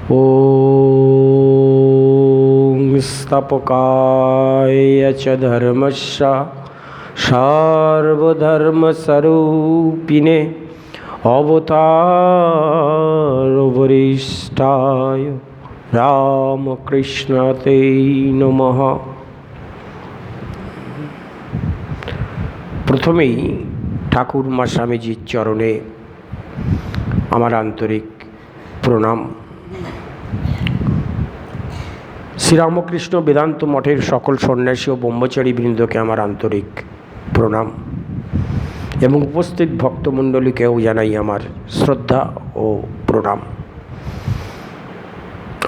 ॐ स्थापकाय च धर्मस्य सर्वधर्मस्वरूपिणे अवतारवरिष्ठाय रामकृष्णते नमः। प्रथमेই ठाकुर मा स्वामीजीর চরণে আমার আন্তরিক প্রণাম। শ্রীরামকৃষ্ণ বেদান্ত মঠের সকল সন্ন্যাসী ও ব্রহ্মচারী বৃন্দকে আমার আন্তরিক প্রণাম এবং উপস্থিত ভক্তমণ্ডলীকেও জানাই আমার শ্রদ্ধা ও প্রণাম।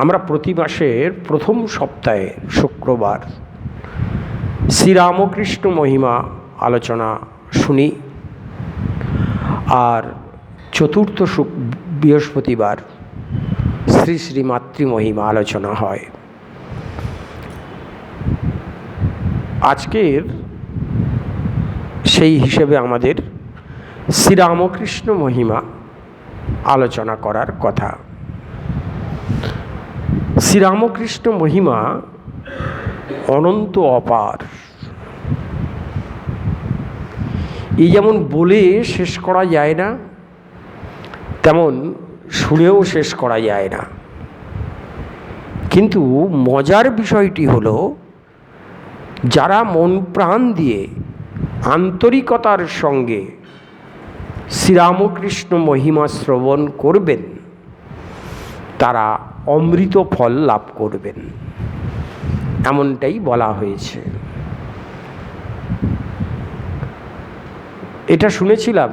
আমরা প্রতি মাসের প্রথম সপ্তাহে শুক্রবার শ্রীরামকৃষ্ণ মহিমা আলোচনা শুনি, আর চতুর্থ বৃহস্পতিবার শ্রী শ্রী মাতৃ মহিমা আলোচনা হয়। আজকের সেই হিসেবে আমাদের শ্রীরামকৃষ্ণ মহিমা আলোচনা করার কথা। শ্রীরামকৃষ্ণ মহিমা অনন্ত অপার। এই যেমন বলে শেষ করা যায় না, তেমন শুনেও শেষ করা যায় না। কিন্তু মজার বিষয়টি হলো, যারা মন প্রাণ দিয়ে আন্তরিকতার সঙ্গে শ্রীরামকৃষ্ণ মহিমা শ্রবণ করবেন, তারা অমৃত ফল লাভ করবেন, এমনটাই বলা হয়েছে। এটা শুনেছিলাম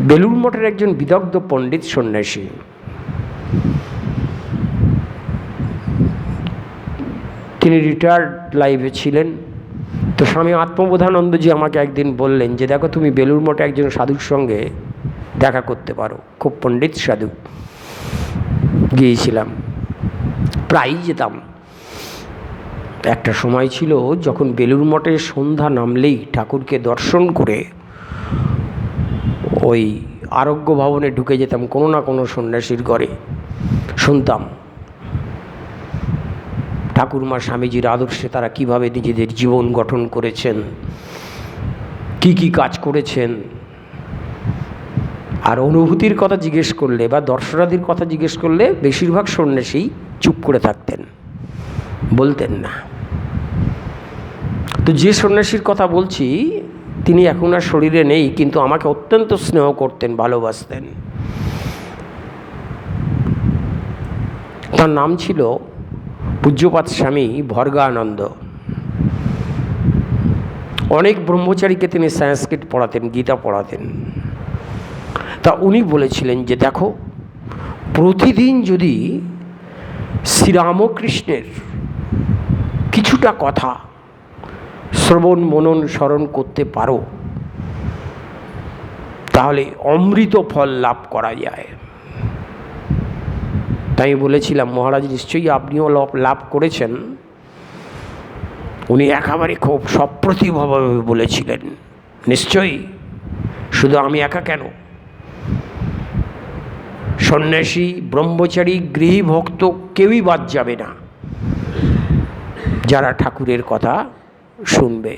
বেলুড় মঠের একজন বিদগ্ধ পণ্ডিত সন্ন্যাসী, তিনি রিটায়ার্ড লাইফে ছিলেন। তো স্বামী আত্মবোধানন্দজি আমাকে একদিন বললেন যে, দেখো তুমি বেলুড় মঠে একজন সাধুর সঙ্গে দেখা করতে পারো, খুব পণ্ডিত সাধু। গিয়েছিলাম, প্রায়ই যেতাম। একটা সময় ছিল যখন বেলুড় মঠে সন্ধ্যা নামলেই ঠাকুরকে দর্শন করে ওই আরোগ্য ভবনে ঢুকে যেতাম কোনো না কোনো সন্ন্যাসীর ঘরে। শুনতাম ঠাকুরমা স্বামীজির আদর্শে তারা কিভাবে নিজেদের জীবন গঠন করেছেন, কি কি কাজ করেছেন। আর অনুভূতির কথা জিজ্ঞেস করলে বা দর্শনাদির কথা জিজ্ঞেস করলে বেশিরভাগ সন্ন্যাসী চুপ করে থাকতেন, বলতেন না। তো যে সন্ন্যাসীর কথা বলছি তিনি এখন আর শরীরে নেই, কিন্তু আমাকে অত্যন্ত স্নেহ করতেন, ভালোবাসতেন। তার নাম ছিল পূজ্যপাদ স্বামী ভর্গানন্দ। অনেক ব্রহ্মচারীকে তিনি সংস্কৃত পড়াতেন, গীতা পড়াতেন। তা উনি বলেছিলেন যে, দেখো প্রতিদিন যদি শ্রীরামকৃষ্ণের কিছুটা কথা শ্রবণ মনন স্মরণ করতে পারো, তাহলে অমৃত ফল লাভ করা যায়। তাই বলেছিলাম, মহারাজ নিশ্চয়ই আপনিও লাভ করেছেন। উনি একেবারে খুব সপ্রতিভভাবে বলেছিলেন, নিশ্চয়ই, শুধু আমি একা কেন, সন্ন্যাসী, ব্রহ্মচারী, গৃহী, ভক্ত কেউই বাদ যাবে না যারা ঠাকুরের কথা শুনবে।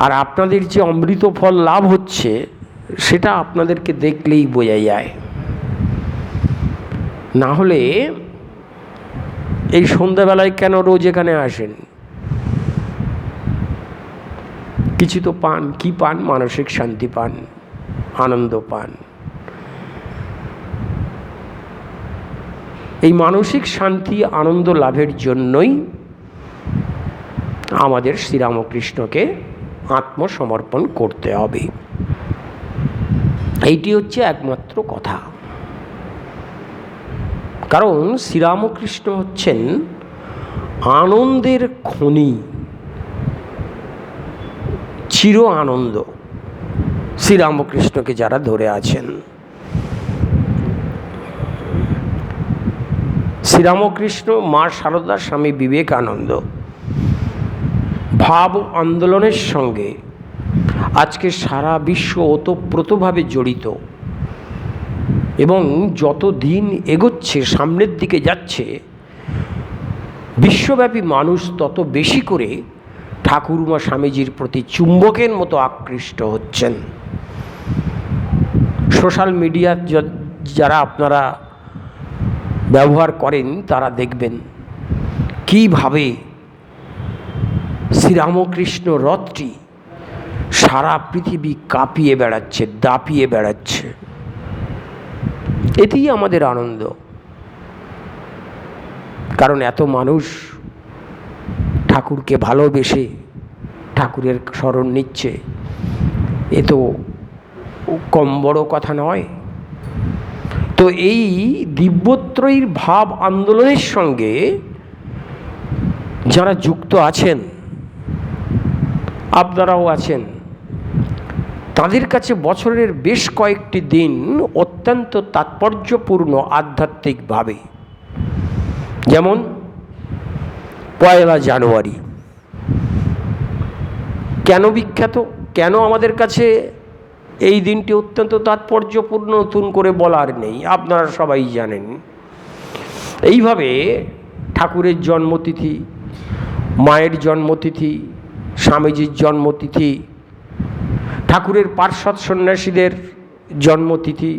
আর আপনাদের যে অমৃত ফল লাভ হচ্ছে সেটা আপনাদেরকে দেখলেই বোঝা যায়। না হলে এই সন্ধ্যাবেলায় কেন রোজ এখানে আসেন? কিছু তো পান, কি পান? মানসিক শান্তি পান, আনন্দ পান। এই মানসিক শান্তি আনন্দ লাভের জন্যই আমাদের শ্রীরামকৃষ্ণকে আত্মসমর্পণ করতে হবে। এইটি হচ্ছে একমাত্র কথা। কারণ শ্রীরামকৃষ্ণ হচ্ছেন আনন্দের খনি, চির আনন্দ। শ্রীরামকৃষ্ণকে যারা ধরে আছেন, শ্রীরামকৃষ্ণ, মা সারদা, স্বামী বিবেকানন্দ ভাব আন্দোলনের সঙ্গে আজকে সারা বিশ্ব ওতপ্রোতভাবে জড়িত। এবং যত দিন এগোচ্ছে, সামনের দিকে যাচ্ছে, বিশ্বব্যাপী মানুষ তত বেশি করে ঠাকুরমা স্বামীজির প্রতি চুম্বকের মতো আকৃষ্ট হচ্ছেন। সোশ্যাল মিডিয়া যারা আপনারা ব্যবহার করেন তারা দেখবেন কীভাবে শ্রীরামকৃষ্ণ রথটি সারা পৃথিবী কাঁপিয়ে বেড়াচ্ছে, দাপিয়ে বেড়াচ্ছে। এতেই আমাদের আনন্দ, কারণ এত মানুষ ঠাকুরকে ভালোবেসে ঠাকুরের শরণ নিচ্ছে, এ তো কম বড় কথা নয়। তো এই দিব্যত্রয়ীর ভাব আন্দোলনের সঙ্গে যারা যুক্ত আছেন, আপনারাও আছেন, তাদের কাছে বছরের বেশ কয়েকটি দিন অত্যন্ত তাৎপর্যপূর্ণ আধ্যাত্মিকভাবে। যেমন 1 জানুয়ারি কেন বিখ্যাত, কেন আমাদের কাছে এই দিনটি অত্যন্ত তাৎপর্যপূর্ণ, নতুন করে বলার নেই, আপনারা সবাই জানেন। এইভাবে ঠাকুরের জন্মতিথি, মায়ের জন্মতিথি, স্বামীজির জন্মতিথি, ঠাকুরের পার্ষদ সন্ন্যাসীদের জন্মতিথি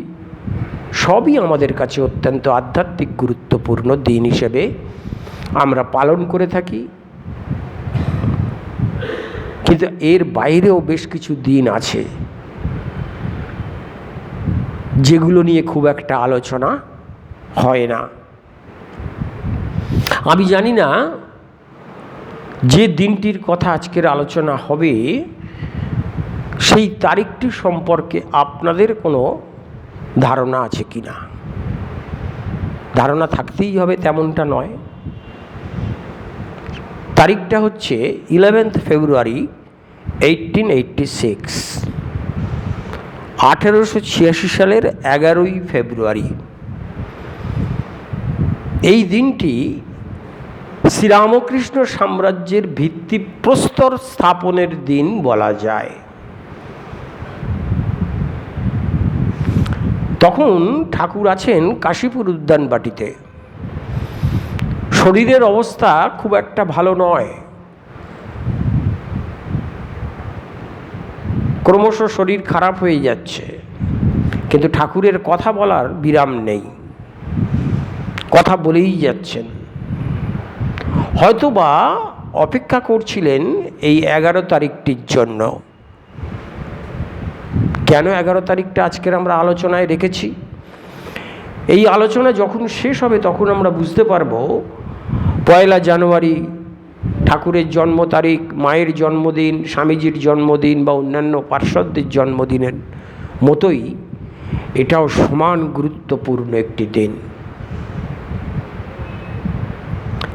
সবই আমাদের কাছে অত্যন্ত আধ্যাত্মিক গুরুত্বপূর্ণ দিন হিসেবে আমরা পালন করে থাকি। কিন্তু এর বাইরেও বেশ কিছু দিন আছে যেগুলো নিয়ে খুব একটা আলোচনা হয় না। আমি জানি না যে দিনটির কথা আজকের আলোচনা হবে সেই তারিখটি সম্পর্কে আপনাদের কোনো ধারণা আছে কি না। ধারণা থাকতেই হবে তেমনটা নয়। তারিখটা হচ্ছে 11 ফেব্রুয়ারি 1886, 1886 সালের 11ই ফেব্রুয়ারি। এই দিনটি শ্রীরামকৃষ্ণ সাম্রাজ্যের ভিত্তিপ্রস্তর স্থাপনের দিন বলা যায়। তখন ঠাকুর আছেন কাশীপুর উদ্যানবাটিতে। শরীরের অবস্থা খুব একটা ভালো নয়, ক্রমশ শরীর খারাপ হয়ে যাচ্ছে, কিন্তু ঠাকুরের কথা বলার বিরাম নেই, কথা বলেই যাচ্ছেন। হয়তোবা অপেক্ষা করছিলেন এই 11 তারিখটির জন্য। কেন 11 তারিখটা আজকের আমরা আলোচনায় রেখেছি? এই আলোচনা যখন শেষ হবে তখন আমরা বুঝতে পারব 1 জানুয়ারি ঠাকুরের জন্ম তারিখ, মায়ের জন্মদিন, স্বামীজির জন্মদিন বা অন্যান্য পার্শ্বদের জন্মদিনের মতোই এটাও সমান গুরুত্বপূর্ণ একটি দিন।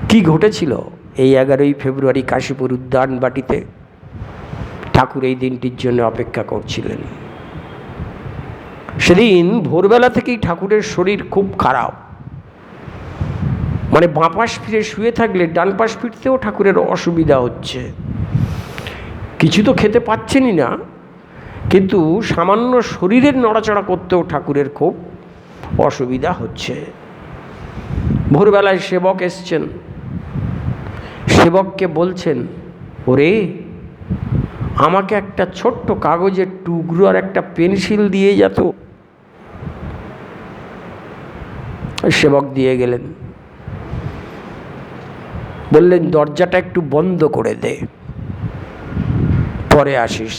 কি ঘটেছিল এই 11ই ফেব্রুয়ারি কাশীপুর উদ্যানবাটিতে? ঠাকুর এই দিনটির জন্য অপেক্ষা করছিলেন। সেদিন ভোরবেলা থেকেই ঠাকুরের শরীর খুব খারাপ, মানে বাঁ পাশ ফিরে শুয়ে থাকলে ডান পাশ ফিরতেও ঠাকুরের অসুবিধা হচ্ছে। কিছু তো খেতে পাচ্ছেনই না, কিন্তু সামান্য শরীরের নড়াচড়া করতেও ঠাকুরের খুব অসুবিধা হচ্ছে। ভোরবেলায় সেবক এসছেন, সেবককে বলছেন, ওরে আমাকে একটা ছোট্ট কাগজের টুকরো আর একটা পেন্সিল দিয়ে যেত। সেবক দিয়ে গেলেন, বললেন দরজাটা একটু বন্ধ করে দে, পরে আসিস।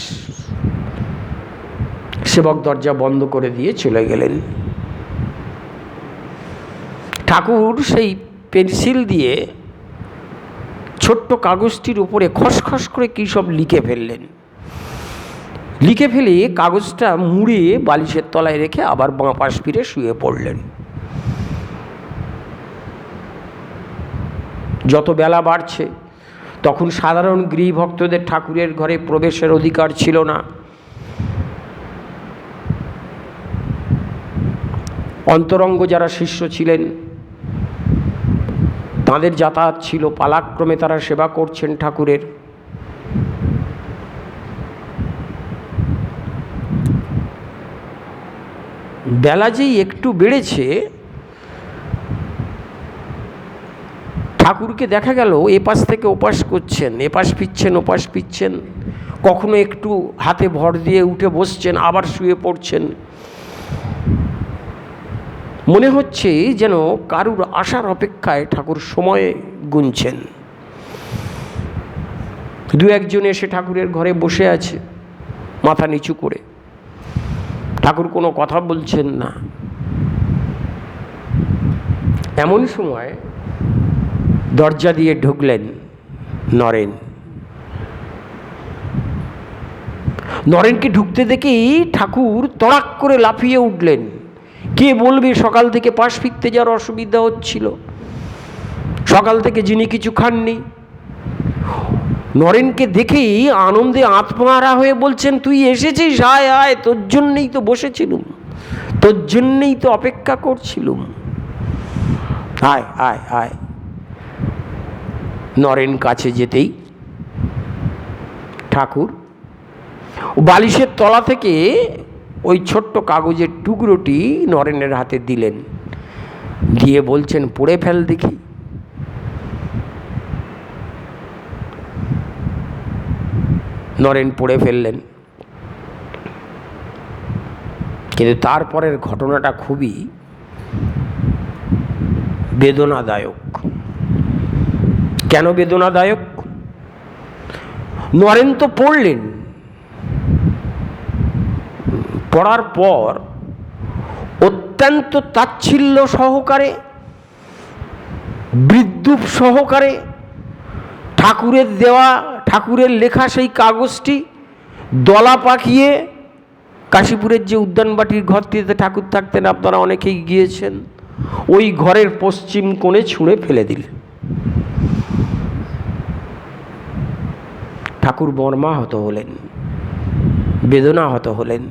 সেবক দরজা বন্ধ করে দিয়ে চলে গেলেন। ঠাকুর সেই পেন্সিল দিয়ে ছোট্ট কাগজটির উপরে খসখস করে কী সব লিখে ফেললেন। লিখে ফেলে কাগজটা মুড়ে বালিশের তলায় রেখে আবার বাঁ পাশ ফিরে শুয়ে পড়লেন। যত বেলা বাড়ছে তখন সাধারণ গৃহভক্তদের ঠাকুরের ঘরে প্রবেশের অধিকার ছিল না। অন্তরঙ্গ যারা শিষ্য ছিলেন তাদের যাতায়াত ছিল, পালাক্রমে তারা সেবা করছেন ঠাকুরের। বেলা যেই একটু বেড়েছে, ঠাকুরকে দেখা গেল এপাশ থেকে ওপাশ করছেন, এপাশ ফিরছেন ওপাশ ফিরছেন, কখনো একটু হাতে ভর দিয়ে উঠে বসছেন, আবার শুয়ে পড়ছেন। মনে হচ্ছে যেন কারুর আসার অপেক্ষায় ঠাকুর সময় গুনছেন। দু একজন এসে ঠাকুরের ঘরে বসে আছে মাথা নিচু করে, ঠাকুর কোনো কথা বলছেন না। এমন সময় দরজা দিয়ে ঢুকলেন নরেন। নরেনকে ঢুকতে দেখেই ঠাকুর তড়াক করে লাফিয়ে উঠলেন। কে বলবে সকাল থেকে পাশ ফিরতে যাওয়ার অসুবিধা হচ্ছিল, সকাল থেকে যিনি কিছু খাননি। নরেনকে দেখেই আনন্দে আত্মহারা হয়ে বলছেন, তুই এসেছিস, আয় আয়, তোর জন্যেই তো বসেছিলুম, তোর জন্যেই তো অপেক্ষা করছিলুম, আয় আয় আয়। নরেন কাছে যেতেই ঠাকুর বালিশের তলা থেকে ওই ছোট্ট কাগজের টুকরোটি নরেনের হাতে দিলেন, দিয়ে বলছেন, পড়ে ফেল দেখি। নরেন পড়ে ফেললেন। কিন্তু তারপরের ঘটনাটা খুবই বেদনাদায়ক। কেন বেদনাদায়ক? নরেন তো পড়লেন, পড়ার পর অত্যন্ত তাচ্ছিল্য সহকারে, বিদ্রূপ সহকারে ঠাকুরের দেওয়া, ঠাকুরের লেখা সেই কাগজটি দলা পাকিয়ে কাশীপুরের যে উদ্যানবাটির ঘরটিতে ঠাকুর থাকতেন, আপনারা অনেকেই গিয়েছেন, ওই ঘরের পশ্চিম কোণে ছুঁড়ে ফেলে দিলেন। ঠাকুর মর্মাহত হলেন, বেদনাহত হলেন।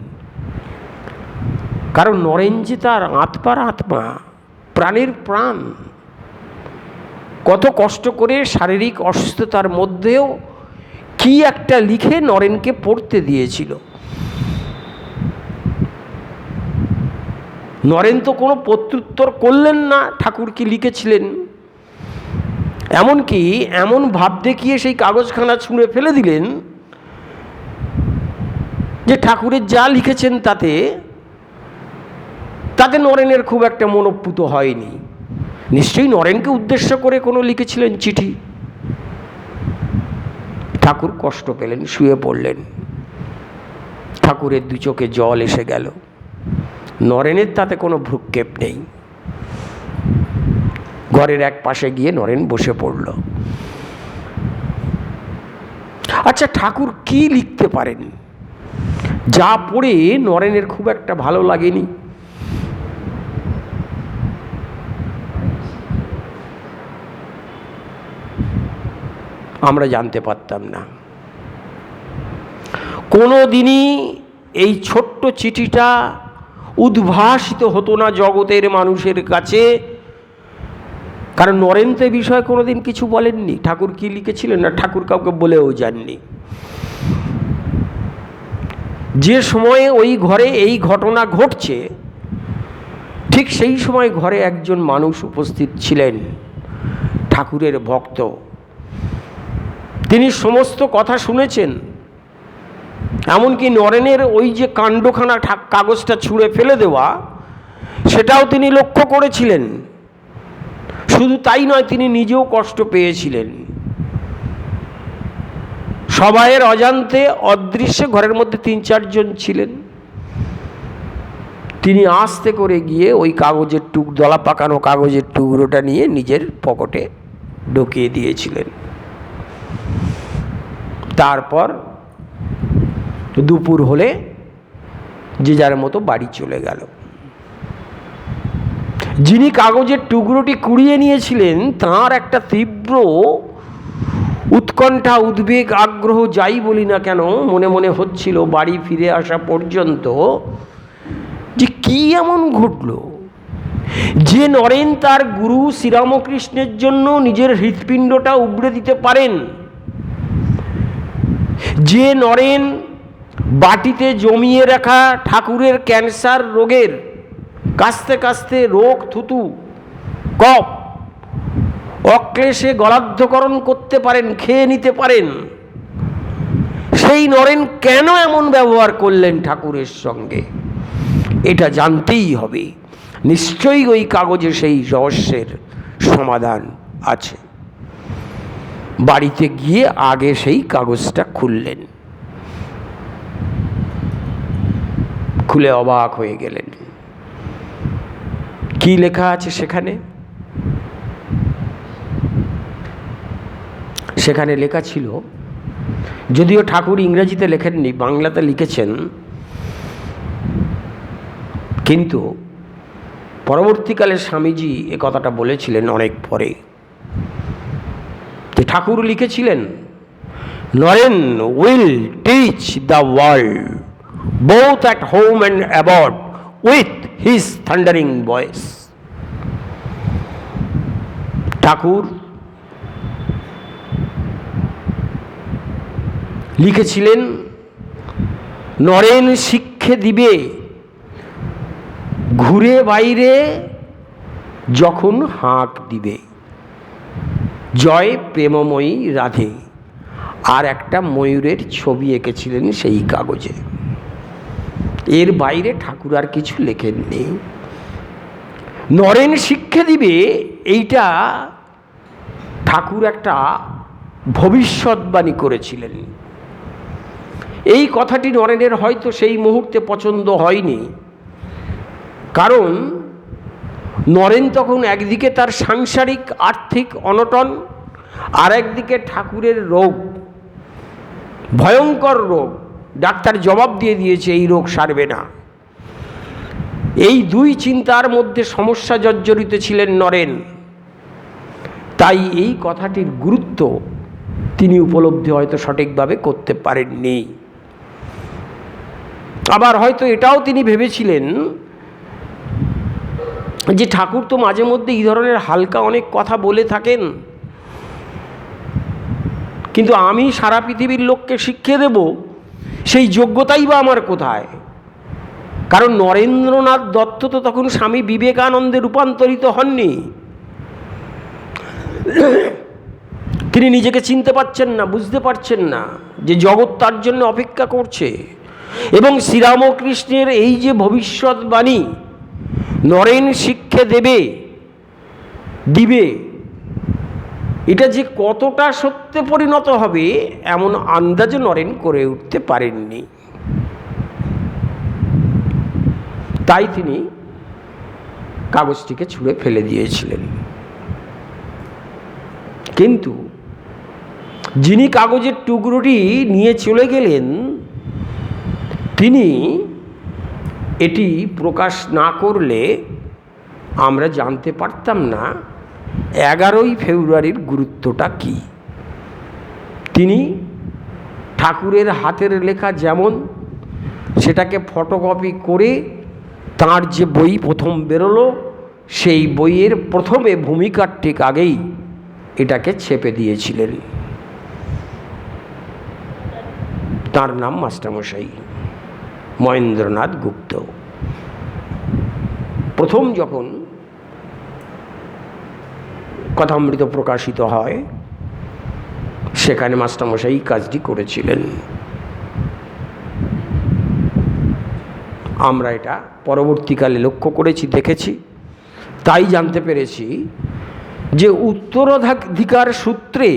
কারণ নরেন যে তার আত্মার আত্মা, প্রাণের প্রাণ, কত কষ্ট করে শারীরিক অসুস্থতার মধ্যেও কি একটা লিখে নরেনকে পড়তে দিয়েছিল। নরেন তো কোনো প্রত্যুত্তর করলেন না ঠাকুর কি লিখেছিলেন, এমনকি এমন ভাব দেখিয়ে সেই কাগজখানা ছুঁড়ে ফেলে দিলেন যে ঠাকুরের যা লিখেছেন তাতে নরেনের খুব একটা মনোপুত হয়নি। নিশ্চয়ই নরেনকে উদ্দেশ্য করে কোনো লিখেছিলেন চিঠি। ঠাকুর কষ্ট পেলেন, শুয়ে পড়লেন। ঠাকুরের দু চোখে জল এসে গেল। নরেনের তাতে কোনো ভ্রুক্ষেপ নেই। ঘরের এক পাশে গিয়ে নরেন বসে পড়ল। আচ্ছা, ঠাকুর কি লিখতে পারেন যা পড়ে নরেনের খুব একটা ভালো লাগেনি? আমরা জানতে পারতাম না। কোনো দিনই এই ছোট্ট চিঠিটা উদ্ভাসিত হতো না জগতের মানুষের কাছে, কারণ নরেন তো এ বিষয়ে কোনোদিন কিছু বলেননি। ঠাকুর কি লিখেছিলেন না ঠাকুর কাউকে বলেও যাননি। যে সময়ে ওই ঘরে এই ঘটনা ঘটছে, ঠিক সেই সময় ঘরে একজন মানুষ উপস্থিত ছিলেন, ঠাকুরের ভক্ত। তিনি সমস্ত কথা শুনেছেন, এমনকি নরেনের ওই যে কাণ্ডখানা কাগজটা ছুঁড়ে ফেলে দেওয়া, সেটাও তিনি লক্ষ্য করেছিলেন। শুধু তাই নয়, তিনি নিজেও কষ্ট পেয়েছিলেন। সবাইয়ের অজান্তে অদৃশ্যে ঘরের মধ্যে ৩-৪ জন ছিলেন। তিনি আস্তে করে গিয়ে ওই কাগজের দলা পাকানো কাগজের টুকরোটা নিয়ে নিজের পকেটে ঢুকিয়ে দিয়েছিলেন। তারপর দুপুর হলে যে যার মতো বাড়ি চলে গেল। যিনি কাগজের টুকরোটি কুড়িয়ে নিয়েছিলেন তার একটা তীব্র উৎকণ্ঠা, উদ্বেগ, আগ্রহ যাই বলি না কেন, মনে মনে হচ্ছিল বাড়ি ফিরে আসা পর্যন্ত যে কি এমন ঘটল যে নরেন তার গুরু শ্রীরামকৃষ্ণের জন্য নিজের হৃৎপিণ্ডটা উবড়ে দিতে পারেন, যে নরেন বাটিতে জমিয়ে রাখা ঠাকুরের ক্যান্সার রোগের কাশতে কাশতে রোগ, থুতু, কফ, অক্লেশে গলাধ্যকরণ করতে পারেন, খেয়ে নিতে পারেন। সেই নরেন কেন এমন ব্যবহার করলেন ঠাকুরের সঙ্গে, এটা জানতেই হবে। নিশ্চয়ই ওই কাগজে সেই রহস্যের সমাধান আছে। বাড়িতে গিয়ে আগে সেই কাগজটা খুললেন, খুলে অবাক হয়ে গেলেন। কি লেখা আছে সেখানে? সেখানে লেখা ছিল, যদিও ঠাকুর ইংরেজিতে লেখেননি, বাংলাতে লিখেছেন, কিন্তু পরবর্তীকালে স্বামীজি এ কথাটা বলেছিলেন অনেক পরে। ঠাকুর লিখেছিলেন, Naren will teach the world both at home and abroad with his thundering voice. ঠাকুর লিখেছিলেন, নরেন শিক্ষা দিবে ঘুরে বাইরে যখন হাঁক দিবে, জয় প্রেমময়ী রাধে। আর একটা ময়ূরের ছবি এঁকেছিলেন সেই কাগজে। এর বাইরে ঠাকুর আর কিছু লেখেননি। নরেন শিক্ষা দিবে, এইটা ঠাকুর একটা ভবিষ্যৎবাণী করেছিলেন। এই কথাটি নরেনের হয়তো সেই মুহূর্তে পছন্দ হয়নি, কারণ নরেন তখন একদিকে তার সাংসারিক আর্থিক অনটন, আর একদিকে ঠাকুরের রোগ, ভয়ঙ্কর রোগ। ডাক্তার জবাব দিয়ে দিয়েছে এই রোগ সারবে না। এই দুই চিন্তার মধ্যে সমস্যা জর্জরিত ছিলেন নরেন। তাই এই কথাটির গুরুত্ব তিনি উপলব্ধি হয়তো সঠিকভাবে করতে পারেননি। আবার হয়তো এটাও তিনি ভেবেছিলেন যে ঠাকুর তো মাঝে মধ্যে এই ধরনের হালকা অনেক কথা বলে থাকেন, কিন্তু আমি সারা পৃথিবীর লোককে শিখিয়ে দেব, সেই যোগ্যতাই বা আমার কোথায়? কারণ নরেন্দ্রনাথ দত্ত তো তখন স্বামী বিবেকানন্দে রূপান্তরিত হননি। তিনি নিজেকে চিনতে পারছেন না, বুঝতে পারছেন না যে জগৎ তার জন্য অপেক্ষা করছে। এবং শ্রীরামকৃষ্ণের এই যে ভবিষ্যৎবাণী, নরেন শিক্ষা দিবে, এটা যে কতটা সত্যে পরিণত হবে এমন আন্দাজ নরেন করে উঠতে পারেননি। তাই তিনি কাগজটিকে ছুঁড়ে ফেলে দিয়েছিলেন। কিন্তু যিনি কাগজের টুকরোটি নিয়ে চলে গেলেন, তিনি এটি প্রকাশ না করলে আমরা জানতে পারতাম না 11ই ফেব্রুয়ারির গুরুত্বটা কি। তিনি ঠাকুরের হাতের লেখা যেমন, সেটাকে ফটোকপি করে তাঁর যে বই প্রথম বেরোলো, সেই বইয়ের প্রথমে ভূমিকার ঠিক আগেই এটাকে ছেপে দিয়েছিলেন। তার নাম মাস্টারমশাই মহেন্দ্রনাথ গুপ্ত। প্রথম যখন কথামৃত প্রকাশিত হয়, সেখানে মাস্টারমশাই কাজটি করেছিলেন। আমরা এটা পরবর্তীকালে লক্ষ্য করেছি, দেখেছি, তাই জানতে পেরেছি যে উত্তরাধিকার সূত্রে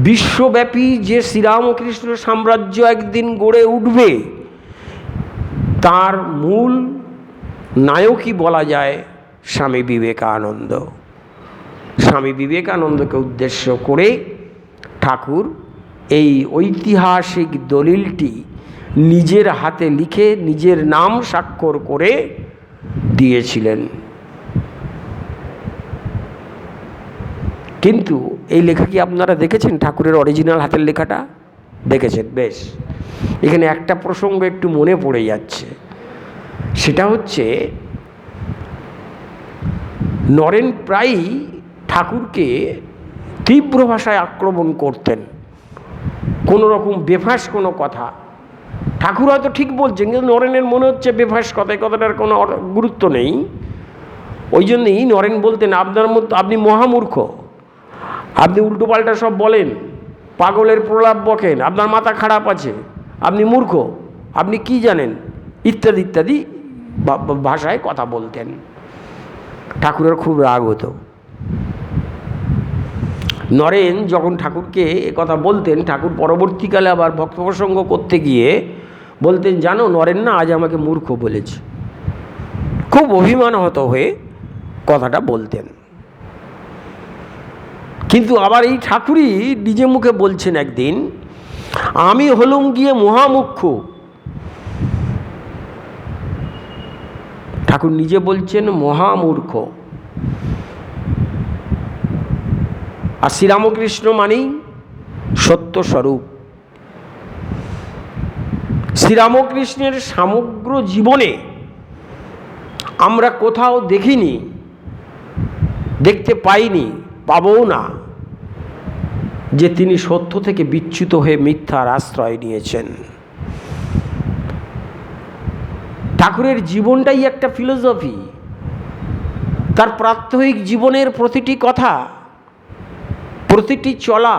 বিশ্বব্যাপী যে শ্রীরামকৃষ্ণ সাম্রাজ্য একদিন গড়ে উঠবে, তার মূল নায়কই বলা যায় স্বামী বিবেকানন্দ। স্বামী বিবেকানন্দকে উদ্দেশ্য করে ঠাকুর এই ঐতিহাসিক দলিলটি নিজের হাতে লিখে নিজের নাম স্বাক্ষর করে দিয়েছিলেন। কিন্তু এই লেখা কি আপনারা দেখেছেন? ঠাকুরের অরিজিনাল হাতের লেখাটা দেখেছেন? বেশ, এখানে একটা প্রসঙ্গ একটু মনে পড়ে যাচ্ছে। সেটা হচ্ছে, নরেন প্রায়ই ঠাকুরকে তীব্র ভাষায় আক্রমণ করতেন। কোনো রকম বেফাঁস কোনো কথা ঠাকুর হয়তো ঠিক বলছেন, কিন্তু নরেনের মনে হচ্ছে বেফাস কথায়, কথাটার কোনো গুরুত্ব নেই। ওই জন্যই নরেন বলতেন, আপনার মধ্যে আপনি মহামূর্খ, আপনি উল্টোপাল্টা সব বলেন, পাগলের প্রলাপ বকেন, আপনার মাথা খারাপ আছে, আপনি মূর্খ, আপনি কি জানেন, ইত্যাদি ইত্যাদি ভাষায় কথা বলতেন। ঠাকুরের খুব রাগ হতো। নরেন যখন ঠাকুরকে এ কথা বলতেন, ঠাকুর পরবর্তীকালে আবার ভক্ত প্রসঙ্গ করতে গিয়ে বলতেন, জানো নরেন না আজ আমাকে মূর্খ বলেছে। খুব অভিমানহত হয়ে কথাটা বলতেন। কিন্তু আবার এই ঠাকুরই নিজে মুখে বলছেন একদিন, আমি হলুম গিয়ে মহামূর্খ। ঠাকুর নিজে বলছেন মহামূর্খ। আর শ্রীরামকৃষ্ণ মানেই সত্যস্বরূপ। শ্রীরামকৃষ্ণের সমগ্র জীবনে আমরা কোথাও দেখিনি, দেখতে পাইনি, পাবও না যে তিনি সত্য থেকে বিচ্যুত হয়ে মিথ্যার আশ্রয় নিয়েছেন। ঠাকুরের জীবনটাই একটা ফিলোসফি। তার প্রাত্যহিক জীবনের প্রতিটি কথা, প্রতিটি চলা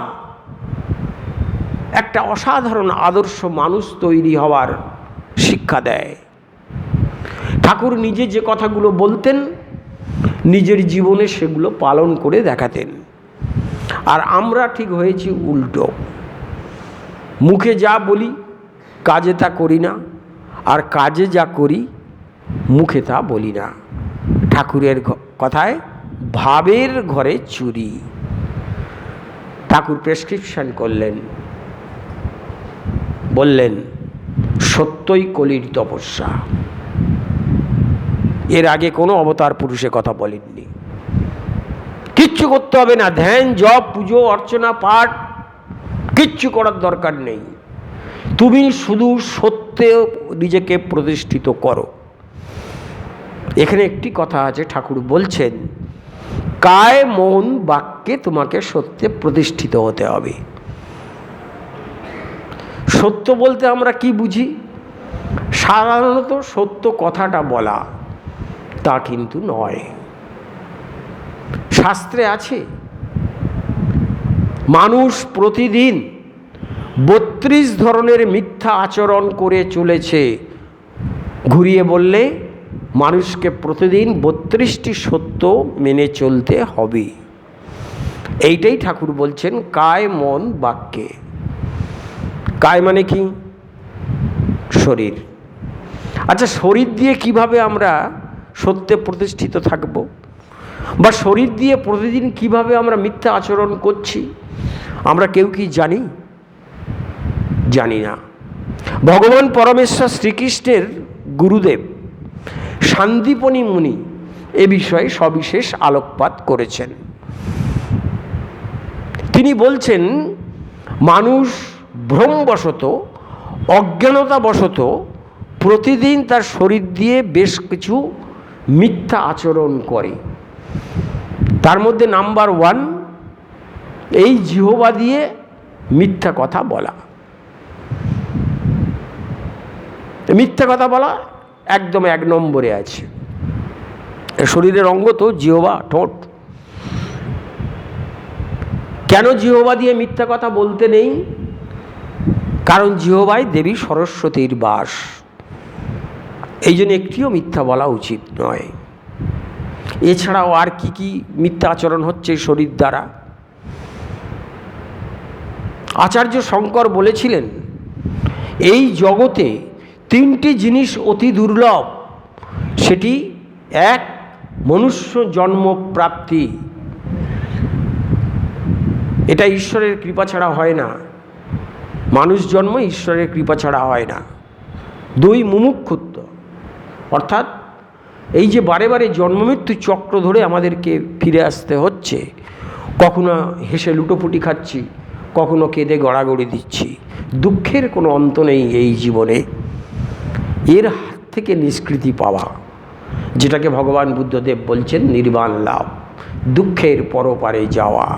একটা অসাধারণ আদর্শ মানুষ তৈরি হওয়ার শিক্ষা দেয়। ঠাকুর নিজে যে কথাগুলো বলতেন, নিজের জীবনে সেগুলো পালন করে দেখাতেন। আর আমরা ঠিক হয়েছি উল্টো, মুখে যা বলি কাজে তা করি না, আর কাজে যা করি মুখে তা বলি না। ঠাকুরের কথায় ভাবের ঘরে চুরি। ঠাকুর প্রেসক্রিপশন করলেন, বললেন সত্যই কলির তপস্যা। এর আগে কোনো অবতার পুরুষে কথা বলেননি। কিচ্ছু করতে হবে না, ধ্যান জপ পুজো অর্চনা পাঠ কিচ্ছু করার দরকার নেই। তুমি শুধু সত্যে নিজেকে প্রতিষ্ঠিত করো। এখানে একটি কথা আছে, ঠাকুর বলছেন কায় মন বাক্যে তোমাকে সত্যে প্রতিষ্ঠিত হতে হবে। সত্য বলতে আমরা কি বুঝি? সাধারণত সত্য কথাটা বলা, তা কিন্তু নয়। শাস্ত্রে আছে মানুষ প্রতিদিন 32 ধরনের মিথ্যা আচরণ করে চলেছে। ঘুরিয়ে বললে মানুষকে প্রতিদিন 32টি সত্য মেনে চলতে হবে। এইটাই ঠাকুর বলছেন কায় মন বাক্যে। কায় মানে কি? শরীর। আচ্ছা, শরীর দিয়ে কিভাবে আমরা সত্যে প্রতিষ্ঠিত থাকব, বা শরীর দিয়ে প্রতিদিন কিভাবে আমরা মিথ্যা আচরণ করছি, আমরা কেউ কি জানি? জানি না। ভগবান পরমেশ্বর শ্রীকৃষ্ণের গুরুদেব সান্দীপনী মুনি এ বিষয়ে সবিশেষ আলোকপাত করেছেন। তিনি বলছেন মানুষ ভ্রমবশত, অজ্ঞানতাবশত প্রতিদিন তার শরীর দিয়ে বেশ কিছু মিথ্যা আচরণ করে। তার মধ্যে নাম্বার 1 এই জিহ্বা দিয়ে মিথ্যা কথা বলা। মিথ্যা কথা বলা একদম 1 নম্বরে আছে। শরীরের অঙ্গ তো জিহ্বা, ঠোঁট। কেন জিহ্বা দিয়ে মিথ্যা কথা বলতে নেই? কারণ জিহ্বায় দেবী সরস্বতীর বাস। এই জন্য একটিও মিথ্যা বলা উচিত নয়। এছাড়াও আর কি কি মিথ্যা আচরণ হচ্ছে শরীর দ্বারা? আচার্য শঙ্কর বলেছিলেন এই জগতে 3টি জিনিস অতি দুর্লভ। সেটি 1 মনুষ্য জন্ম প্রাপ্তি, এটা ঈশ্বরের কৃপা ছাড়া হয় না। মানুষ জন্ম ঈশ্বরের কৃপা ছাড়া হয় না। 2 মুমুক্ষুত্ব, অর্থাৎ এই যে বারে বারে জন্মমৃত্যু চক্র ধরে আমাদেরকে ফিরে আসতে হচ্ছে, কখনো হেসে লুটোপুটি খাচ্ছি, কখনো কেঁদে গড়াগড়ি দিচ্ছি, দুঃখের কোনো অন্ত নেই এই জীবনে। এর হাত থেকে নিষ্কৃতি পাওয়া, যেটাকে ভগবান বুদ্ধদেব বলছেন নির্বাণ লাভ, দুঃখের পরপারে যাওয়া।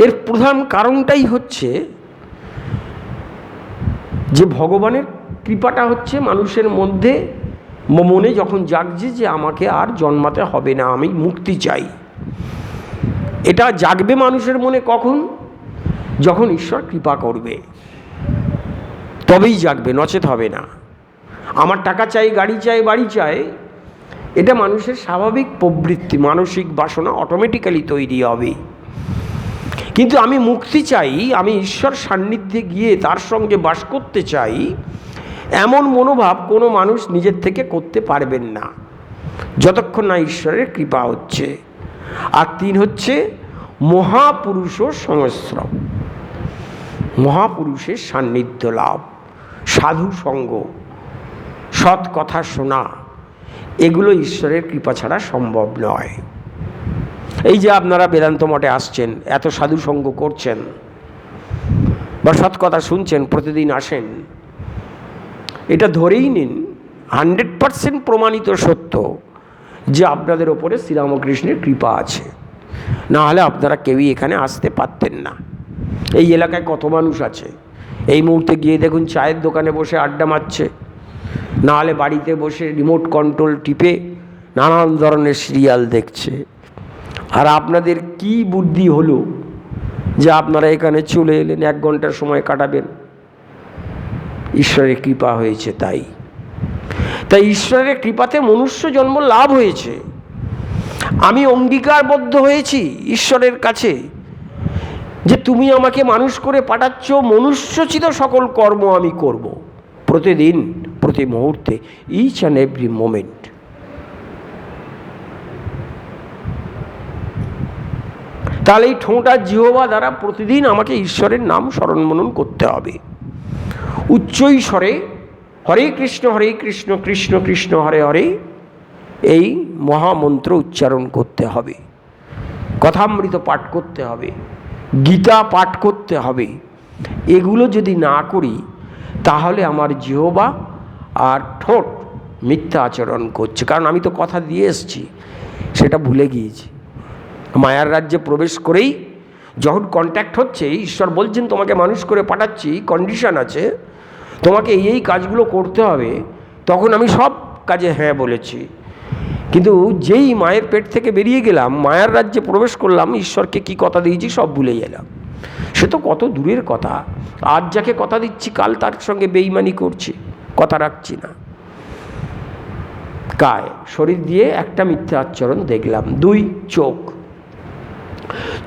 এর প্রধান কারণটাই হচ্ছে যে ভগবানের কৃপাটা হচ্ছে মানুষের মধ্যে মনে যখন জাগছে যে আমাকে আর জন্মাতে হবে না, আমি মুক্তি চাই। এটা জাগবে মানুষের মনে কখন? যখন ঈশ্বর কৃপা করবে, তবেই জাগবে, নচেত হবে না। আমার টাকা চাই, গাড়ি চাই, বাড়ি চাই, এটা মানুষের স্বাভাবিক প্রবৃত্তি, মানসিক বাসনা অটোমেটিক্যালি তৈরি হবে। কিন্তু আমি মুক্তি চাই, আমি ঈশ্বর সান্নিধ্যে গিয়ে তার সঙ্গে বাস করতে চাই, এমন মনোভাব কোনো মানুষ নিজের থেকে করতে পারবেন না যতক্ষণ না ঈশ্বরের কৃপা হচ্ছে। আর 3 হচ্ছে মহাপুরুষ সংস্রব, মহাপুরুষের সান্নিধ্য লাভ, সাধু সঙ্গ, সৎ কথা শোনা, এগুলো ঈশ্বরের কৃপা ছাড়া সম্ভব নয়। এই যে আপনারা বেদান্ত মঠে আসছেন, এত সাধু সঙ্গ করছেন বা সৎ কথা শুনছেন, প্রতিদিন আসেন, এটা ধরেই নিন 100% প্রমাণিত সত্য যে আপনাদের ওপরে শ্রীরামকৃষ্ণের কৃপা আছে, না হলে আপনারা কেউই এখানে আসতে পারতেন না। এই এলাকায় কত মানুষ আছে, এই মুহূর্তে গিয়ে দেখুন চায়ের দোকানে বসে আড্ডা মারছে, না হলে বাড়িতে বসে রিমোট কন্ট্রোল টিপে নানান ধরনের সিরিয়াল দেখছে। আর আপনাদের কি বুদ্ধি হলো যে আপনারা এখানে চলে এলেন, 1 ঘন্টার সময় কাটাবেন? ঈশ্বরের কৃপা হয়েছে তাই। তাই ঈশ্বরের কৃপাতে মনুষ্য জন্ম লাভ হয়েছে। আমি অঙ্গীকারবদ্ধ হয়েছি ঈশ্বরের কাছে যে তুমি আমাকে মানুষ করে পাঠাচ্ছ, মনুষ্যচিত সকল কর্ম আমি করব প্রতিদিন, প্রতি মুহূর্তে, ইচ অ্যান্ড এভরি মোমেন্ট। তাহলে এই ঠোঁটা জিহ্বা দ্বারা প্রতিদিন আমাকে ঈশ্বরের নাম স্মরণ মনন করতে হবে। উচ্চই স্বরে হরে কৃষ্ণ কৃষ্ণ কৃষ্ণ হরে হরে এই মহামন্ত্র উচ্চারণ করতে হবে, কথামৃত পাঠ করতে হবে, গীতা পাঠ করতে হবে। এগুলো যদি না করি তাহলে আমার জিহ্বা আর ঠোঁট মিথ্যা আচরণ করছে। কারণ আমি তো কথা দিয়ে এসেছি, সেটা ভুলে গিয়েছি। মায়ার রাজ্যে প্রবেশ করেই যখন কন্ট্যাক্ট হচ্ছে, ঈশ্বর বলছেন তোমাকে মানুষ করে পাঠাচ্ছি, কন্ডিশন আছে, তোমাকে এই কাজগুলো করতে হবে, তখন আমি সব কাজে হ্যাঁ বলেছি। কিন্তু যেই মায়ের পেট থেকে বেরিয়ে গেলাম, মায়ার রাজ্যে প্রবেশ করলাম, ঈশ্বরকে কি কথা দিয়েছি সব ভুলে গেলাম। সে তো কত দূরের কথা। আজ যাকে কথা দিচ্ছি কাল তার সঙ্গে বেইমানি করছি, কথা রাখছি না। কায় শরীর দিয়ে একটা মিথ্যা আচরণ দেখলাম। 2 চোখ,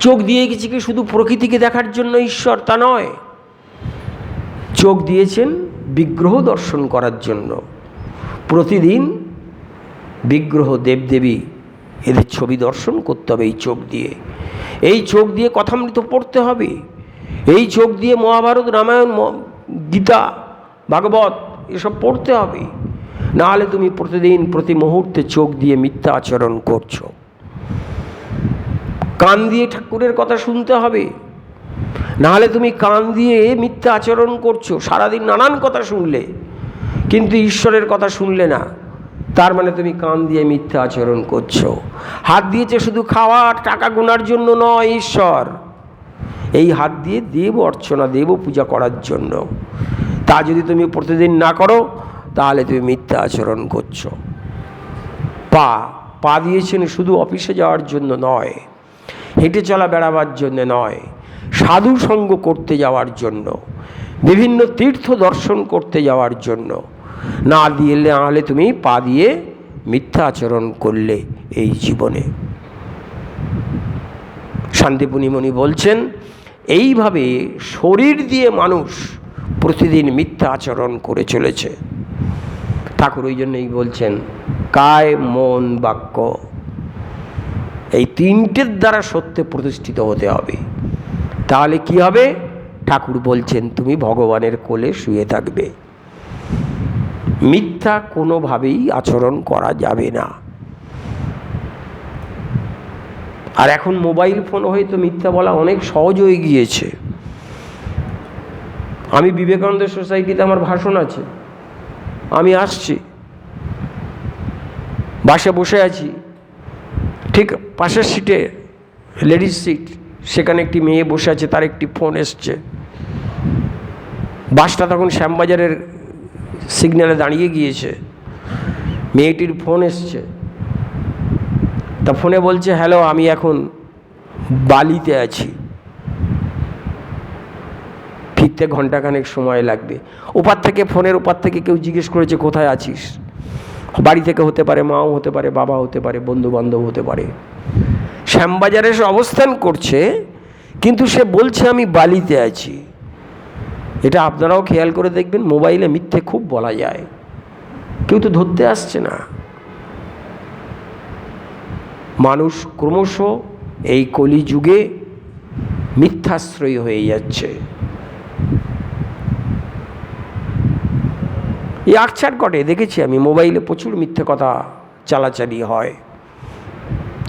চোখ দিয়ে গেছি কি শুধু প্রকৃতিকে দেখার জন্য ঈশ্বর? তা নয়, চোখ দিয়েছেন বিগ্রহ দর্শন করার জন্য। প্রতিদিন বিগ্রহ, দেবদেবী, এদের ছবি দর্শন করতে হবে এই চোখ দিয়ে। এই চোখ দিয়ে কথামৃত পড়তে হবে, এই চোখ দিয়ে মহাভারত, রামায়ণ, গীতা, ভাগবত এসব পড়তে হবে। নাহলে তুমি প্রতিদিন প্রতি মুহূর্তে চোখ দিয়ে মিথ্যা আচরণ করছো। কান দিয়ে ঠাকুরের কথা শুনতে হবে, নাহলে তুমি কান দিয়ে মিথ্যা আচরণ করছো। সারাদিন নানান কথা শুনলে কিন্তু ঈশ্বরের কথা শুনলে না, তার মানে তুমি কান দিয়ে মিথ্যা আচরণ করছো। হাত দিয়েছে শুধু খাওয়ার টাকা গোনার জন্য নয় ঈশ্বর, এই হাত দিয়ে দেব অর্চনা, দেব পূজা করার জন্য। তা যদি তুমি প্রতিদিন না করো তাহলে তুমি মিথ্যা আচরণ করছো। পা দিয়েছেন শুধু অফিসে যাওয়ার জন্য নয়, হেঁটে চলা বেড়াবার জন্য নয়, সাধু সঙ্গ করতে যাওয়ার জন্য, বিভিন্ন তীর্থ দর্শন করতে যাওয়ার জন্য। না হলে তুমি পা দিয়ে মিথ্যা আচরণ করলে এই জীবনে। শান্তিপুনি মুনি বলছেন এইভাবে শরীর দিয়ে মানুষ প্রতিদিন মিথ্যা আচরণ করে চলেছে। ঠাকুর ওই জন্যই বলছেন কায়, মন, বাক্য, এই 3টের দ্বারা সত্যে প্রতিষ্ঠিত হতে হবে। তাহলে কি হবে? ঠাকুর বলছেন তুমি ভগবানের কোলে শুয়ে থাকবে। মিথ্যা কোনোভাবেই আচরণ করা যাবে না। আর এখন মোবাইল ফোন হয়তো মিথ্যা বলা অনেক সহজ হয়ে গিয়েছে। আমি বিবেকানন্দ সোসাইটিতে আমার ভাষণ আছে, আমি আসছি, বাসে বসে আছি, ঠিক পাশের সিটে লেডিস সিট, সেখানে একটি মেয়ে বসে আছে, তার একটি ফোন এসছে। বাসটা তখন শ্যামবাজারের সিগন্যালে দাঁড়িয়ে গিয়েছে, মেয়েটির ফোন এসছে। তা ফোনে বলছে, হ্যালো, আমি এখন বালিতে আছি, ফিরতে ঘন্টাখানেক সময় লাগবে। ওপার থেকে, ফোনের ওপার থেকে কেউ জিজ্ঞেস করেছে, কোথায় আছিস? বাড়ি থেকে হতে পারে, মাও হতে পারে, বাবা হতে পারে, বন্ধু বান্ধব হতে পারে। শ্যামবাজারে সে অবস্থান করছে, কিন্তু সে বলছে আমি বালিতে আছি। এটা আপনারাও খেয়াল করে দেখবেন, মোবাইলে মিথ্যে খুব বলা যায়, কেউ তো ধরতে আসছে না। মানুষ ক্রমশ এই কলিযুগে মিথ্যাশ্রয়ী হয়ে যাচ্ছে। এই আকছাট ঘটে, দেখেছি আমি, মোবাইলে প্রচুর মিথ্যে কথা চালাচালি হয়,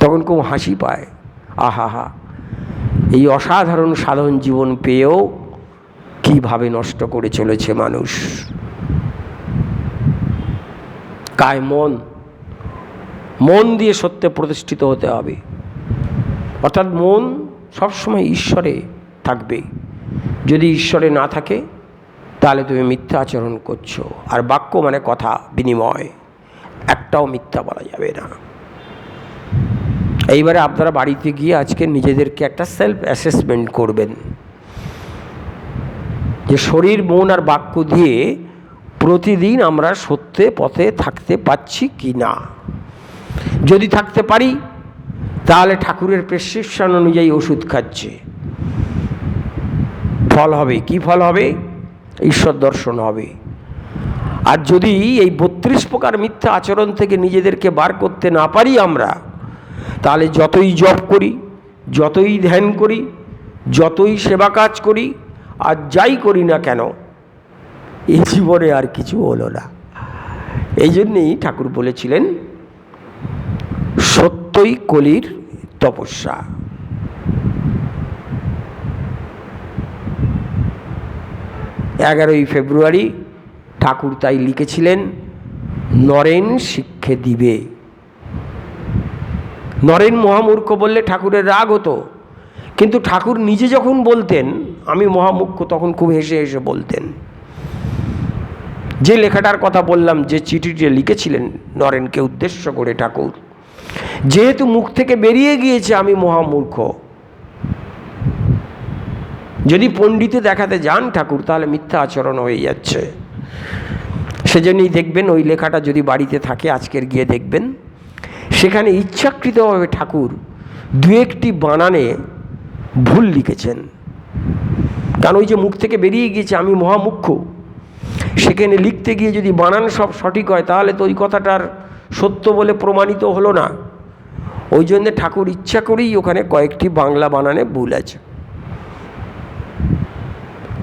তখন খুব হাসি পায়। আহা, এই অসাধারণ সাধারণ জীবন পেয়েও কিভাবে নষ্ট করে চলেছে মানুষ। কায় মন দিয়ে সত্যে প্রতিষ্ঠিত হতে হবে, অর্থাৎ মন সবসময় ঈশ্বরে থাকবে। যদি ঈশ্বরে না থাকে তাহলে তুমি মিথ্যা আচরণ করছো। আর বাক্য মানে কথা বিনিময়, একটাও মিথ্যা বলা যাবে না। এইবারে আপনারা বাড়িতে গিয়ে আজকে নিজেদেরকে একটা সেলফ অ্যাসেসমেন্ট করবেন যে শরীর, মন আর বাক্য দিয়ে প্রতিদিন আমরা সত্যে পথে থাকতে পারছি কি না। যদি থাকতে পারি তাহলে ঠাকুরের প্রেসক্রিপশন অনুযায়ী ওষুধ খাচ্ছে, ফল হবে। কি ফল হবে? ঈশ্বর দর্শন হবে। আর যদি এই 32 প্রকার মিথ্যা আচরণ থেকে নিজেদেরকে বার করতে না পারি আমরা, তাহলে যতই জপ করি, যতই ধ্যান করি, যতই সেবা কাজ করি, আর যাই করি না কেন, এই জীবনে আর কিছু হলো না। এই জন্যেই ঠাকুর বলেছিলেন, সত্যই কলির তপস্যা। ফেব্রুয়ারি ঠাকুর তাই লিখেছিলেন, নরেন শিক্ষে দিবে। নরেন মহামূর্খ বললে ঠাকুরের রাগ হতো, কিন্তু ঠাকুর নিজে যখন বলতেন আমি মহামূর্খ, তখন খুব হেসে হেসে বলতেন। যে লেখাটার কথা বললাম, যে চিঠিটি লিখেছিলেন নরেনকে উদ্দেশ্য করে ঠাকুর, যেহেতু মুখ থেকে বেরিয়ে গিয়েছে আমি মহামূর্খ, যদি পণ্ডিতে দেখাতে যান ঠাকুর, তাহলে মিথ্যা আচরণ হয়ে যাচ্ছে। সেজন্যই দেখবেন ওই লেখাটা যদি বাড়িতে থাকে, আজকের গিয়ে দেখবেন সেখানে ইচ্ছাকৃতভাবে ঠাকুর দু একটি বানানে ভুল লিখেছেন। কারণ ওই যে মুখ থেকে বেরিয়ে গিয়েছে আমি মহামূর্খ, সেখানে লিখতে গিয়ে যদি বানান সব সঠিক হয়, তাহলে তো ওই কথাটার সত্য বলে প্রমাণিত হলো না। ওই জন্যে ঠাকুর ইচ্ছা করেই ওখানে কয়েকটি বাংলা বানানে ভুল আছে।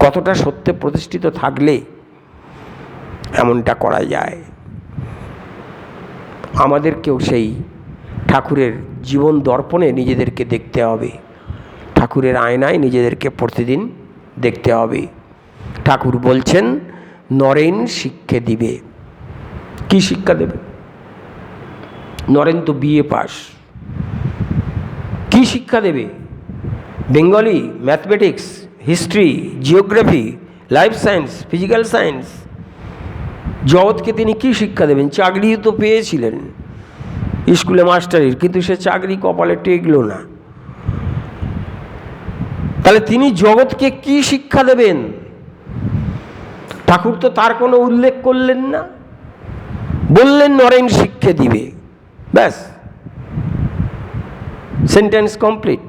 কতটা সত্যে প্রতিষ্ঠিত থাকলে এমনটা করা যায়। আমাদেরকেও সেই ঠাকুরের জীবন দর্পণে নিজেদেরকে দেখতে হবে, ঠাকুরের আয়নায় নিজেদেরকে প্রতিদিন দেখতে হবে। ঠাকুর বলছেন, নরেন শিক্ষে দিবে। কি শিক্ষা দেবে? নরেন তো বিএ পাস, কি শিক্ষা দেবে? Bengali, mathematics, history, geography, life science, physical science, জগৎকে তিনি কি শিক্ষা দেবেন? চাকরি তো পেয়েছিলেন স্কুলে মাস্টারির, কিন্তু সে চাকরি কপালে টেকলো না। তাহলে তিনি জগৎকে কি শিক্ষা দেবেন? ঠাকুর তো তার কোনো উল্লেখ করলেন না, বললেন নরেন শিক্ষা দিবে, ব্যাস, সেন্টেন্স কমপ্লিট।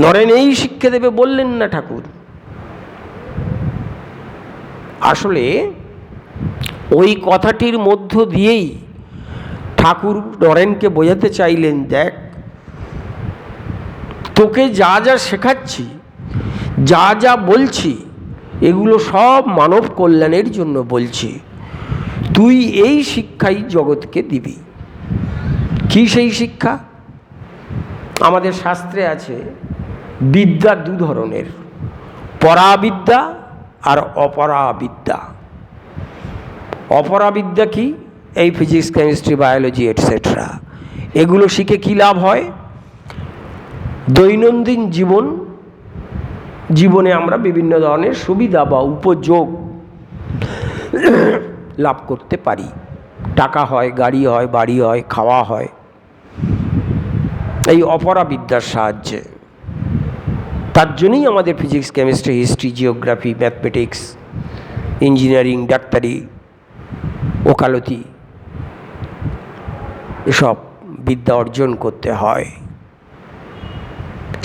নরেন এই শিক্ষা দেবে বললেন না ঠাকুর। আসলে ওই কথাটির মধ্য দিয়েই ঠাকুর নরেনকে বোঝাতে চাইলেন, দেখ, তোকে যা যা শেখাচ্ছি, যা যা বলছি, এগুলো সব মানব কল্যাণের জন্য বলছি। তুই এই শিক্ষাই জগৎকে দিবি। কি সেই শিক্ষা? আমাদের শাস্ত্রে আছে বিদ্যা দু ধরনের, পরাবিদ্যা আর অপরাবিদ্যা। অপরাবিদ্যা কি? এই ফিজিক্স, কেমিস্ট্রি, বায়োলজি এটসেট্রা, এগুলো শিখে কী লাভ হয়? দৈনন্দিন জীবনে আমরা বিভিন্ন ধরনের সুবিধা বা উপযোগ লাভ করতে পারি। টাকা হয়, গাড়ি হয়, বাড়ি হয়, খাওয়া হয় এই অপরাবিদ্যার সাহায্যে। তার জন্যই আমাদের physics, chemistry, history, geography, mathematics, engineering, ডাক্তারি, ওকালতি এসব বিদ্যা অর্জন করতে হয়।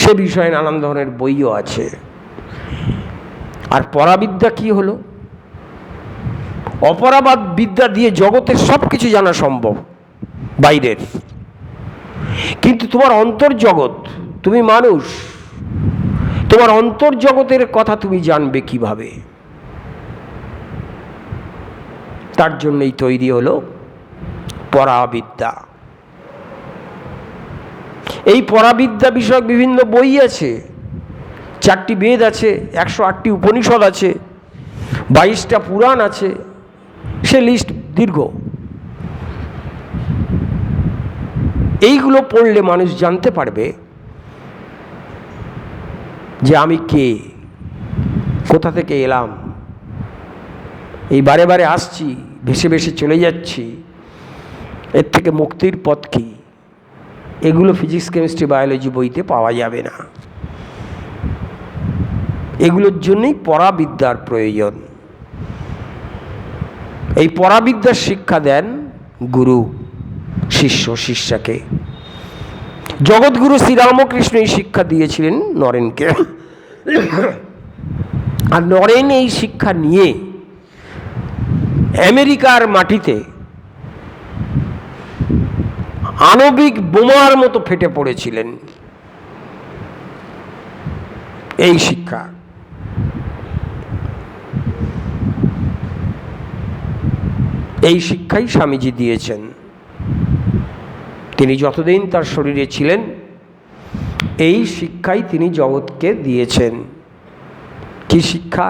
সে বিষয়ে নানান ধরনের বইও আছে। আর পরাবিদ্যা কি হলো? অপরাবাদ বিদ্যা দিয়ে জগতের সব কিছু জানা সম্ভব বাইরের, কিন্তু তোমার অন্তর্জগৎ, তুমি মানুষ, তোমার অন্তর্জগতের কথা তুমি জানবে কিভাবে? তার জন্যই তৈরি হলো পরাবিদ্যা। এই পরাবিদ্যা বিষয়ক বিভিন্ন বই আছে, 4টি বেদ আছে, 108টি উপনিষদ আছে, 22টা পুরাণ আছে, সে লিস্ট দীর্ঘ। এইগুলো পড়লে মানুষ জানতে পারবে যে আমি কে, কোথা থেকে এলাম, এই বারে বারে আসছি, ভেসে ভেসে চলে যাচ্ছি, এর থেকে মুক্তির পথ কী, এগুলো ফিজিক্স, কেমিস্ট্রি, বায়োলজি বইতে পাওয়া যাবে না। এগুলোর জন্যই পরাবিদ্যার প্রয়োজন। এই পরাবিদ্যার শিক্ষা দেন গুরু শিষ্যকে। জগৎগুরু শ্রীরামকৃষ্ণ এই শিক্ষা দিয়েছিলেন নরেনকে। আর নরেন এই শিক্ষা নিয়ে আমেরিকার মাটিতে আণবিক বোমার মতো ফেটে পড়েছিলেন। এই শিক্ষা শিক্ষাই স্বামীজি দিয়েছেন। তিনি যতদিন তার শরীরে ছিলেন এই শিক্ষাই তিনি জগৎকে দিয়েছেন। কি শিক্ষা?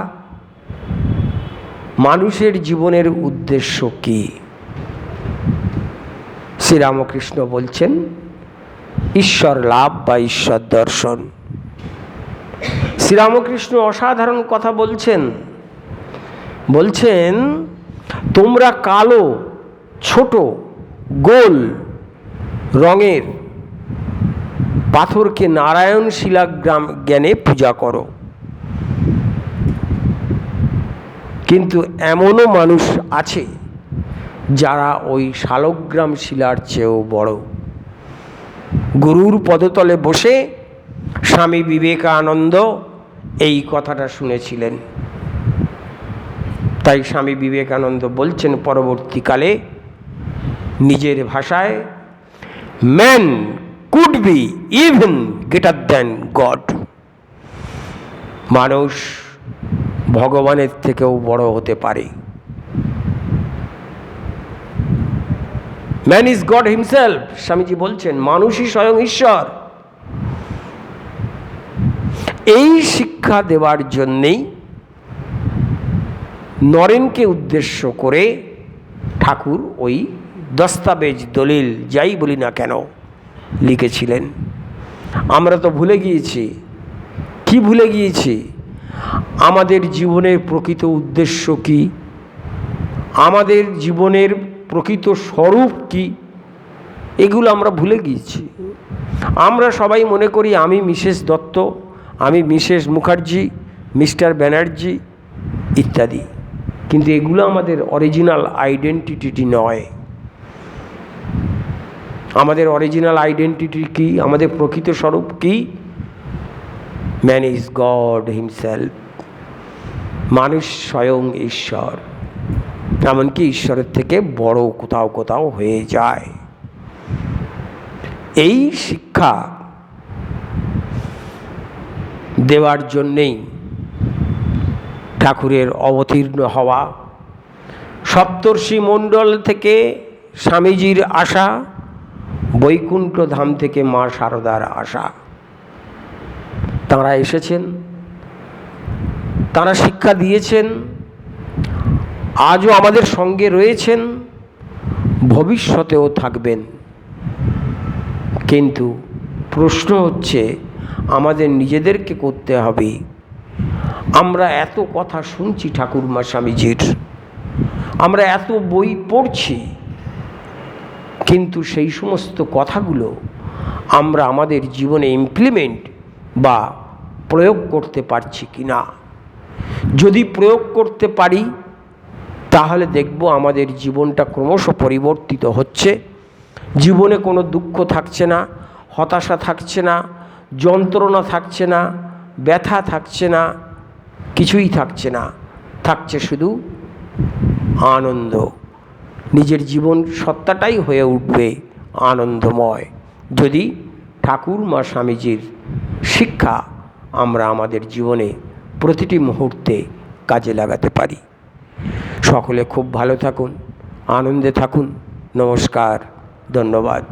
মানুষের জীবনের উদ্দেশ্য কি? শ্রীরামকৃষ্ণ বলছেন ঈশ্বর লাভ বা ঈশ্বর দর্শন। শ্রীরামকৃষ্ণ অসাধারণ কথা বলছেন তোমরা কালো, ছোট, গোল রঙের পাথরকে নারায়ণ শিলা জ্ঞানে পূজা করো, কিন্তু এমনও মানুষ আছে যারা ওই শালগ্রাম শিলার চেয়েও বড়। গুরুর পদতলে বসে স্বামী বিবেকানন্দ এই কথাটা শুনেছিলেন। তাই স্বামী বিবেকানন্দ বলছেন পরবর্তীকালে নিজের ভাষায়, man could be even greater than god. মানুষ ভগবানের থেকেও বড় হতে পারে। Man is god himself. Swamiji বলছেন মানুষই স্বয়ং ঈশ্বর। এই শিক্ষা দেওয়ার জন্যেই নরেনকে উদ্দেশ্য করে ঠাকুর ওই দস্তাবেজ, দলিল যাই বলি না কেন লিখেছিলেন। আমরা তো ভুলে গিয়েছি। কি ভুলে গিয়েছি? আমাদের জীবনের প্রকৃত উদ্দেশ্য কি, আমাদের জীবনের প্রকৃত স্বরূপ কি, এগুলো আমরা ভুলে গিয়েছি। আমরা সবাই মনে করি আমি মিসেস দত্ত, আমি মিসেস মুখার্জি, মিস্টার ব্যানার্জি ইত্যাদি, কিন্তু এগুলো আমাদের অরিজিনাল আইডেন্টিটি নয়। আমাদের অরিজিনাল আইডেন্টিটি কি, আমাদের প্রকৃত স্বরূপ কি? Man is god himself. মানুষ স্বয়ং ঈশ্বর, এমনকি ঈশ্বরের থেকে বড় কোথাও কোথাও হয়ে যায়। এই শিক্ষা দেওয়ার জন্যেই ঠাকুরের অবতীর্ণ হওয়া, সপ্তর্ষি মণ্ডল থেকে স্বামীজির আসা, বৈকুণ্ঠ ধাম থেকে মা শারদার আসা। তাঁরা এসেছেন, তাঁরা শিক্ষা দিয়েছেন, আজও আমাদের সঙ্গে রয়েছেন, ভবিষ্যতেও থাকবেন। কিন্তু প্রশ্ন হচ্ছে আমাদের নিজেদেরকে করতে হবে। আমরা এত কথা শুনছি ঠাকুরমা স্বামীজির, আমরা এত বই পড়ছি, কিন্তু সেই সমস্ত কথাগুলো আমরা আমাদের জীবনে ইমপ্লিমেন্ট বা প্রয়োগ করতে পারছি কি না। যদি প্রয়োগ করতে পারি তাহলে দেখব আমাদের জীবনটা ক্রমশ পরিবর্তিত হচ্ছে। জীবনে কোনো দুঃখ থাকছে না, হতাশা থাকছে না, যন্ত্রণা থাকছে না, ব্যথা থাকছে না, কিছুই থাকছে না, থাকছে শুধু আনন্দ। নিজের জীবন সত্তাটাই হয়ে উঠবে আনন্দময়, যদি ঠাকুরমা স্বামীজির শিক্ষা আমরা আমাদের জীবনে প্রতিটি মুহূর্তে কাজে লাগাতে পারি। সকলে খুব ভালো থাকুন, আনন্দে থাকুন। নমস্কার, ধন্যবাদ।